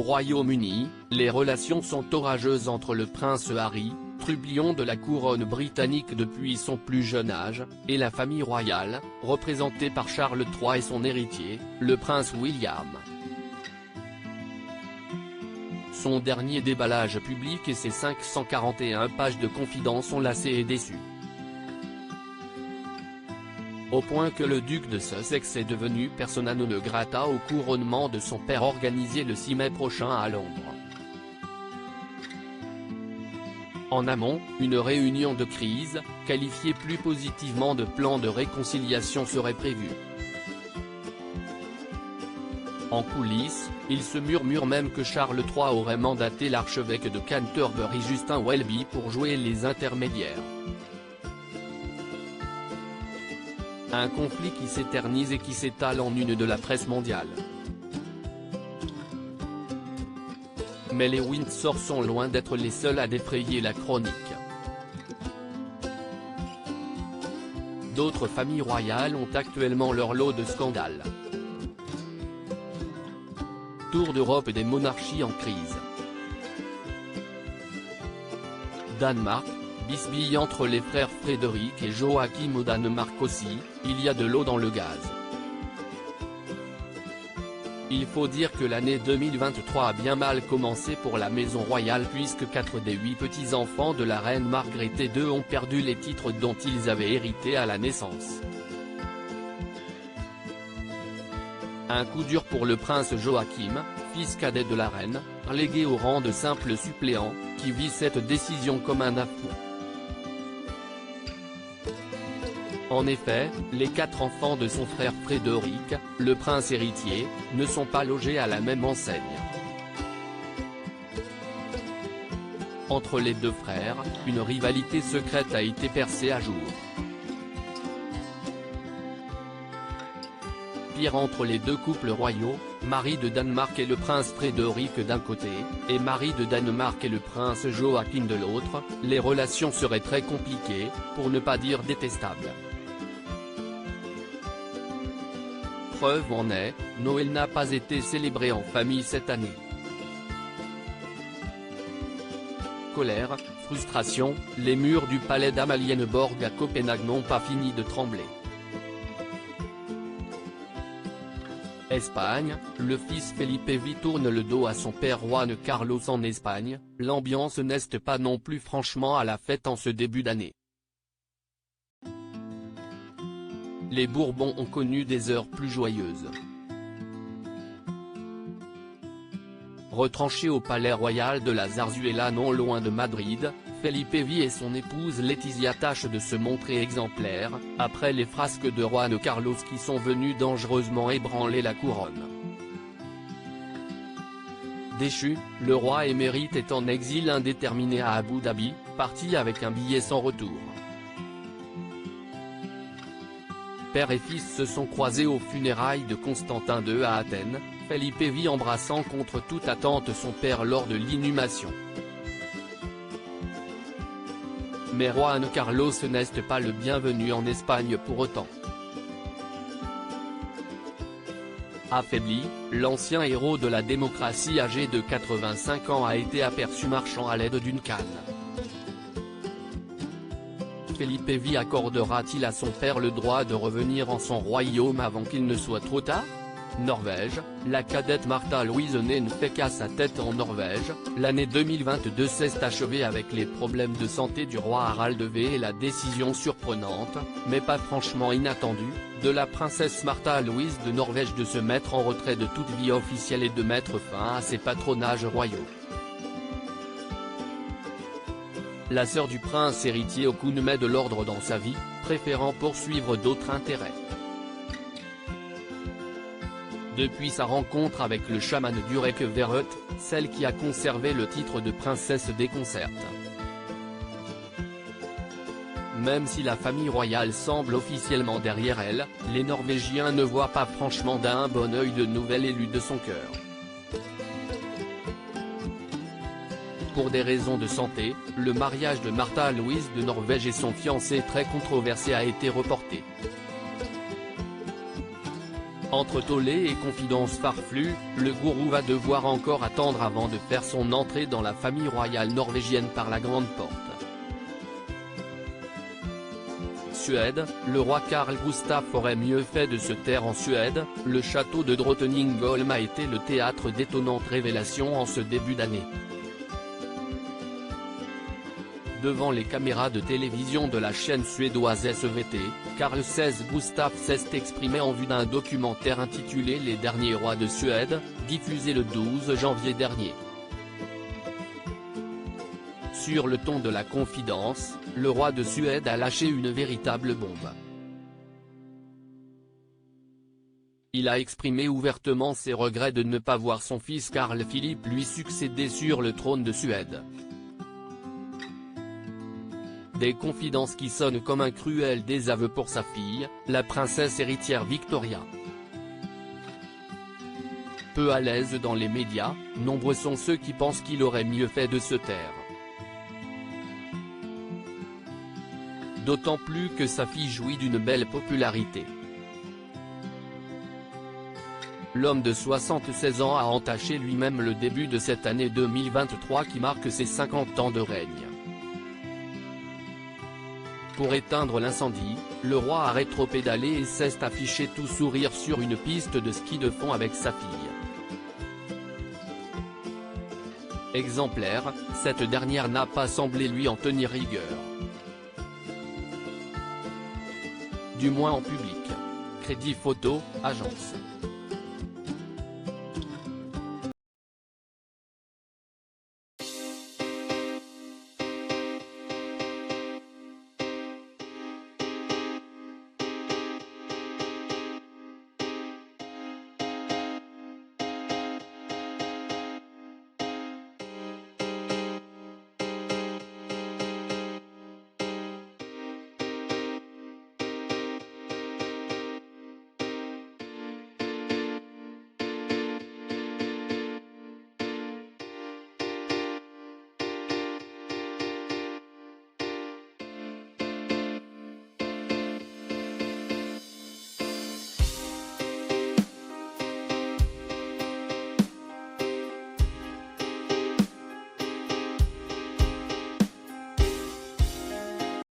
Royaume-Uni, les relations sont orageuses entre le prince Harry, trublion de la couronne britannique depuis son plus jeune âge, et la famille royale, représentée par Charles III et son héritier, le prince William. Son dernier déballage public et ses 541 pages de confidences ont lassé et déçu. Au point que le duc de Sussex est devenu persona non grata au couronnement de son père organisé le 6 mai prochain à Londres. En amont, une réunion de crise, qualifiée plus positivement de plan de réconciliation serait prévue. En coulisses, il se murmure même que Charles III aurait mandaté l'archevêque de Canterbury Justin Welby pour jouer les intermédiaires. Un conflit qui s'éternise et qui s'étale en une de la presse mondiale. Mais les Windsor sont loin d'être les seuls à défrayer la chronique. D'autres familles royales ont actuellement leur lot de scandales. Tour d'Europe des monarchies en crise. Danemark, bisbille entre les frères Frédéric et Joachim au Danemark aussi, il y a de l'eau dans le gaz. Il faut dire que l'année 2023 a bien mal commencé pour la maison royale puisque 4 des 8 petits-enfants de la reine Margrethe II ont perdu les titres dont ils avaient hérité à la naissance. Un coup dur pour le prince Joachim, fils cadet de la reine, relégué au rang de simple suppléant, qui vit cette décision comme un affront. En effet, les 4 enfants de son frère Frédéric, le prince héritier, ne sont pas logés à la même enseigne. Entre les deux frères, une rivalité secrète a été percée à jour. Pire entre les deux couples royaux, Marie de Danemark et le prince Frédéric d'un côté, et Marie de Danemark et le prince Joachim de l'autre, les relations seraient très compliquées, pour ne pas dire détestables. Preuve en est, Noël n'a pas été célébré en famille cette année. Colère, frustration, les murs du palais d'Amalienborg à Copenhague n'ont pas fini de trembler. Espagne, le fils Felipe V tourne le dos à son père Juan Carlos en Espagne, l'ambiance n'est pas non plus franchement à la fête en ce début d'année. Les Bourbons ont connu des heures plus joyeuses. Retranché au palais royal de la Zarzuela non loin de Madrid, Felipe V et son épouse Letizia tâchent de se montrer exemplaires, après les frasques de Juan Carlos qui sont venus dangereusement ébranler la couronne. Déchu, le roi émérite est en exil indéterminé à Abu Dhabi, parti avec un billet sans retour. Père et fils se sont croisés aux funérailles de Constantin II à Athènes, Felipe V embrassant contre toute attente son père lors de l'inhumation. Mais Juan Carlos n'est pas le bienvenu en Espagne pour autant. Affaibli, l'ancien héros de la démocratie âgé de 85 ans a été aperçu marchant à l'aide d'une canne. Felipe V accordera-t-il à son père le droit de revenir en son royaume avant qu'il ne soit trop tard? Norvège, la cadette Martha Louise ne fait qu'à sa tête en Norvège, l'année 2022 s'est achevée avec les problèmes de santé du roi Harald V et la décision surprenante, mais pas franchement inattendue, de la princesse Martha Louise de Norvège de se mettre en retrait de toute vie officielle et de mettre fin à ses patronages royaux. La sœur du prince héritier Haakon met de l'ordre dans sa vie, préférant poursuivre d'autres intérêts. Depuis sa rencontre avec le chaman du Reykjavik, celle qui a conservé le titre de princesse déconcerte. Même si la famille royale semble officiellement derrière elle, les Norvégiens ne voient pas franchement d'un bon œil le nouvel élu de son cœur. Pour des raisons de santé, le mariage de Martha Louise de Norvège et son fiancé très controversé a été reporté. Entre tollé et confidences farfelues, le gourou va devoir encore attendre avant de faire son entrée dans la famille royale norvégienne par la grande porte. Suède, le roi Carl Gustaf aurait mieux fait de se taire en Suède. Le château de Drottningholm a été le théâtre d'étonnantes révélations en ce début d'année. Devant les caméras de télévision de la chaîne suédoise SVT, Carl XVI Gustaf s'est exprimé en vue d'un documentaire intitulé Les derniers rois de Suède, diffusé le 12 janvier dernier. Sur le ton de la confidence, le roi de Suède a lâché une véritable bombe. Il a exprimé ouvertement ses regrets de ne pas voir son fils Carl Philippe lui succéder sur le trône de Suède. Des confidences qui sonnent comme un cruel désaveu pour sa fille, la princesse héritière Victoria. Peu à l'aise dans les médias, nombreux sont ceux qui pensent qu'il aurait mieux fait de se taire. D'autant plus que sa fille jouit d'une belle popularité. L'homme de 76 ans a entaché lui-même le début de cette année 2023 qui marque ses 50 ans de règne. Pour éteindre l'incendie, le roi a rétropédalé et s'est affiché tout sourire sur une piste de ski de fond avec sa fille. Exemplaire, cette dernière n'a pas semblé lui en tenir rigueur. Du moins en public. Crédit photo, agence.